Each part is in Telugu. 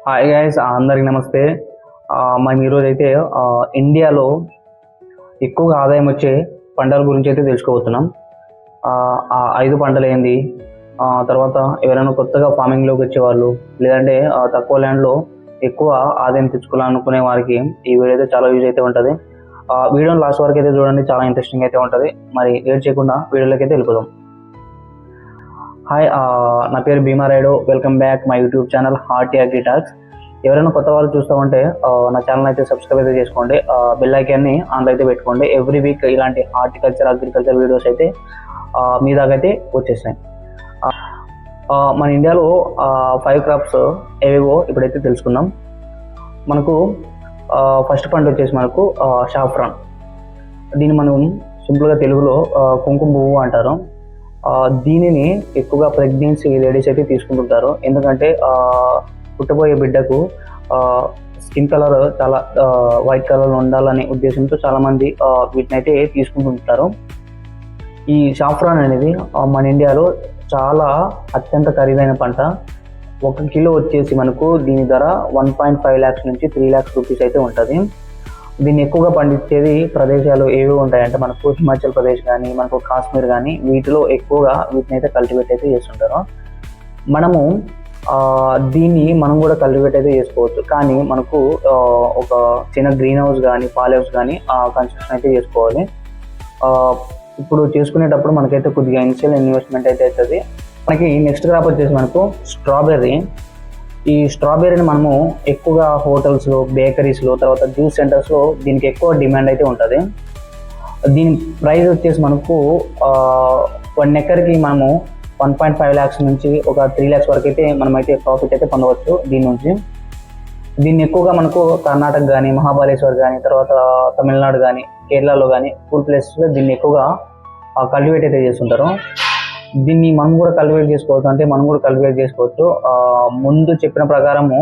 హాయ్ గైస్, అందరికి నమస్తే. మనం ఈరోజు అయితే ఇండియాలో ఎక్కువగా ఆదాయం వచ్చే పంటల గురించి అయితే తెలుసుకోబోతున్నాం. ఆ 5 పంటలు ఏంది, తర్వాత ఎవరైనా కొత్తగా ఫార్మింగ్లోకి వచ్చేవాళ్ళు, లేదంటే తక్కువ ల్యాండ్లో ఎక్కువ ఆదాయం తెచ్చుకోవాలనుకునే వారికి ఈ వీడియో అయితే చాలా యూజ్ అయితే ఉంటుంది. వీడియోని లాస్ట్ వరకు అయితే చూడండి, చాలా ఇంట్రెస్టింగ్ అయితే ఉంటుంది. మరి లేట్ చేయకుండా వీడియోలోకి అయితే వెళ్ళిపోదాం. హాయ్, నా పేరు Bhimarayudu. Welcome back my YouTube channel horti agri talks. ఎవరైనా కొత్త వాళ్ళు చూస్తామంటే నా ఛానల్ అయితే సబ్స్క్రైబ్ అయితే చేసుకోండి, బెల్ ఐకాన్ని ఆన్లో అయితే పెట్టుకోండి. ఎవ్రీ వీక్ ఇలాంటి హార్టికల్చర్ అగ్రికల్చర్ వీడియోస్ అయితే మీ దాకా అయితే వచ్చేసాయి. మన ఇండియాలో 5 క్రాప్స్ ఏవేవో ఇప్పుడైతే తెలుసుకుందాం. మనకు ఫస్ట్ పంట వచ్చేసి మనకు షాఫ్రాన్. దీన్ని మనం సింపుల్గా తెలుగులో కుంకుమ పువ్వు అంటారు. దీనిని ఎక్కువగా ప్రెగ్నెన్సీ లేడీస్ అయితే తీసుకుంటుంటారు. ఎందుకంటే పుట్టబోయే బిడ్డకు స్కిన్ కలర్ చాలా వైట్ కలర్ ఉండాలనే ఉద్దేశంతో చాలామంది వీటిని అయితే తీసుకుంటుంటారు. ఈ షాఫ్రాన్ అనేది మన ఇండియాలో చాలా అత్యంత ఖరీదైన పంట. 1 కిలో వచ్చేసి మనకు దీని ధర 1.5 lakhs నుంచి 3 lakhs రూపీస్ అయితే ఉంటుంది. దీన్ని ఎక్కువగా పండించేది ప్రదేశాలు ఏవి ఉంటాయంటే మనకు హిమాచల్ ప్రదేశ్ కానీ, మనకు కాశ్మీర్ కానీ, వీటిలో ఎక్కువగా వీటిని అయితే కల్టివేట్ అయితే చేస్తుంటారు. మనము దీన్ని మనం కూడా కల్టివేట్ అయితే చేసుకోవచ్చు, కానీ మనకు ఒక చిన్న గ్రీన్ హౌస్ కానీ, పాల్ హౌస్ కానీ కన్స్ట్రక్షన్ అయితే చేసుకోవాలి. ఇప్పుడు చేసుకునేటప్పుడు మనకైతే కొద్దిగా ఇనిషియల్ ఇన్వెస్ట్మెంట్ అయితే అవుతుంది. మనకి నెక్స్ట్ క్రాప్ వచ్చేసి మనకు స్ట్రాబెర్రీ. ఈ స్ట్రాబెర్రీని మనము ఎక్కువగా హోటల్స్లో, బేకరీస్లో, తర్వాత జ్యూస్ సెంటర్స్లో దీనికి ఎక్కువ డిమాండ్ అయితే ఉంటుంది. దీని ప్రైస్ వచ్చేసి మనకు 1 acreకి మనము 1.5 lakhs నుంచి ఒక 3 lakhs వరకు అయితే మనమైతే ప్రాఫిట్ అయితే పొందవచ్చు దీని నుంచి. దీన్ని ఎక్కువగా మనకు కర్ణాటక కానీ, మహాబలేశ్వర్ కానీ, తర్వాత తమిళనాడు కానీ, కేరళలో కానీ కూల్ ప్లేసెస్లో దీన్ని ఎక్కువగా కల్టివేట్ అయితే చేస్తుంటారు. దీన్ని మనం కూడా కల్టివేట్ చేసుకోవచ్చు. ముందు చెప్పిన ప్రకారము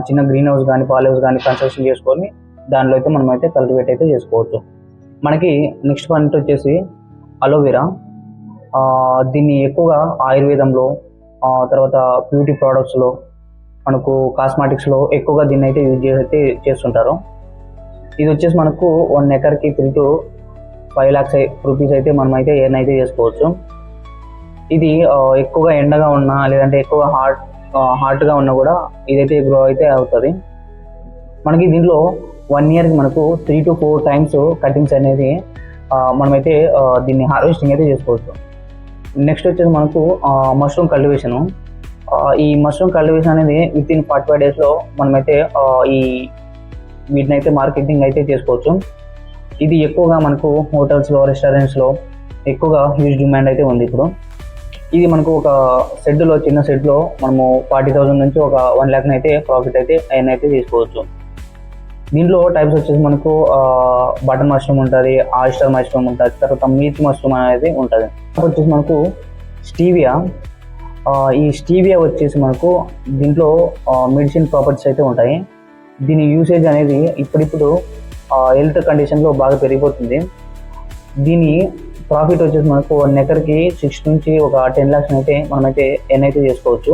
చిన్న గ్రీన్ హౌస్ కానీ, పాల్ హౌస్ కానీ కన్స్ట్రక్షన్ చేసుకొని దాంట్లో అయితే మనం అయితే కల్టివేట్ అయితే చేసుకోవచ్చు. మనకి నెక్స్ట్ పాయింట్ వచ్చేసి అలోవెరా. దీన్ని ఎక్కువగా ఆయుర్వేదంలో, తర్వాత బ్యూటీ ప్రోడక్ట్స్లో, మనకు కాస్మెటిక్స్లో ఎక్కువగా దీన్ని అయితే యూజ్ అయితే చేస్తుంటారు. ఇది వచ్చేసి మనకు 1 acreకి 3 to 5 lakhs రూపీస్ అయితే మనం అయితే ఎర్న్ అయితే చేసుకోవచ్చు. ఇది ఎక్కువగా ఎండగా ఉన్నా, లేదంటే ఎక్కువ హాట్గా ఉన్నా కూడా ఇదైతే గ్రో అయితే అవుతుంది. మనకి దీంట్లో 1 yearకి మనకు 3 to 4 times కటింగ్స్ అనేది మనమైతే దీన్ని హార్వెస్టింగ్ అయితే చేసుకోవచ్చు. నెక్స్ట్ వచ్చేసి మనకు మష్రూమ్ కల్టివేషను. ఈ మష్రూమ్ కల్టివేషన్ అనేది వితిన్ 45 daysలో మనమైతే వీటిని అయితే మార్కెటింగ్ అయితే చేసుకోవచ్చు. ఇది ఎక్కువగా మనకు హోటల్స్లో, రెస్టారెంట్స్లో ఎక్కువగా హ్యూజ్ డిమాండ్ అయితే ఉంది ఇప్పుడు. ఇది మనకు ఒక చిన్న షెడ్లో మనము 40,000 నుంచి ఒక 1 lakh అయితే ప్రాఫిట్ అయితే ఎర్న్ అయితే తీసుకోవచ్చు. దీంట్లో టైప్స్ వచ్చేసి మనకు బటన్ మష్రూమ్ ఉంటుంది, ఆయిస్టర్ మష్రూమ్ ఉంటుంది, తర్వాత మీట్ మష్రూమ్ అనేది ఉంటుంది. వచ్చేసి మనకు స్టీవియా. ఈ స్టీవియా వచ్చేసి మనకు దీంట్లో మెడిసిన్ ప్రాపర్టీస్ అయితే ఉంటాయి. దీని యూసేజ్ అనేది ఇప్పుడిప్పుడు హెల్త్ కండిషన్లో బాగా పెరిగిపోతుంది. దీని ప్రాఫిట్ వచ్చేసి మనకు 1 acreకి 6 నుంచి ఒక 10 lakhs అయితే మనమైతే ఎర్న్ అయితే చేసుకోవచ్చు.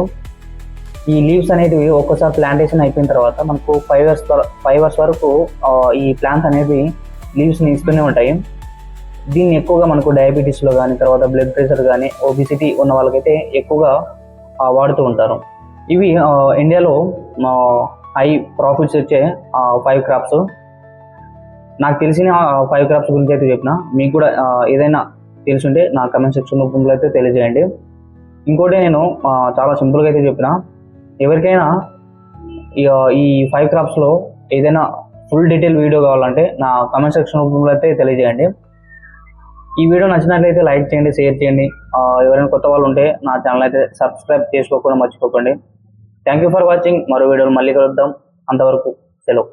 ఈ లీవ్స్ అనేటివి ఒక్కసారి ప్లాంటేషన్ అయిపోయిన తర్వాత మనకు 5 years వరకు ఈ ప్లాంట్స్ అనేవి లీవ్స్ని ఇస్తూనే ఉంటాయి. దీన్ని ఎక్కువగా మనకు డయాబెటీస్లో కానీ, తర్వాత బ్లడ్ ప్రెషర్ కానీ, ఒబిసిటీ ఉన్న వాళ్ళకైతే ఎక్కువగా వాడుతూ ఉంటారు. ఇవి ఇండియాలో హై ప్రాఫిట్స్ వచ్చే 5 క్రాప్స్. నాకు తెలిసిన 5 క్రాప్స్ గురించి అయితే చెప్పిన. మీకు కూడా ఏదైనా తెలుసుంటే నా కమెంట్ సెక్షన్ రూపంలో అయితే తెలియజేయండి. ఇంకోటి నేను చాలా సింపుల్గా అయితే చెప్పిన. ఎవరికైనా ఈ 5 క్రాప్స్లో ఏదైనా ఫుల్ డీటెయిల్ వీడియో కావాలంటే నా కమెంట్ సెక్షన్ రూపంలో అయితే తెలియజేయండి. ఈ వీడియో నచ్చినట్లయితే లైక్ చేయండి, షేర్ చేయండి. ఎవరైనా కొత్త వాళ్ళు ఉంటే నా ఛానల్ అయితే సబ్స్క్రైబ్ చేసుకోకుండా మర్చిపోకండి. Thank you for watching. మరో వీడియోలో మళ్ళీ కలుద్దాం. అంతవరకు సెలవు.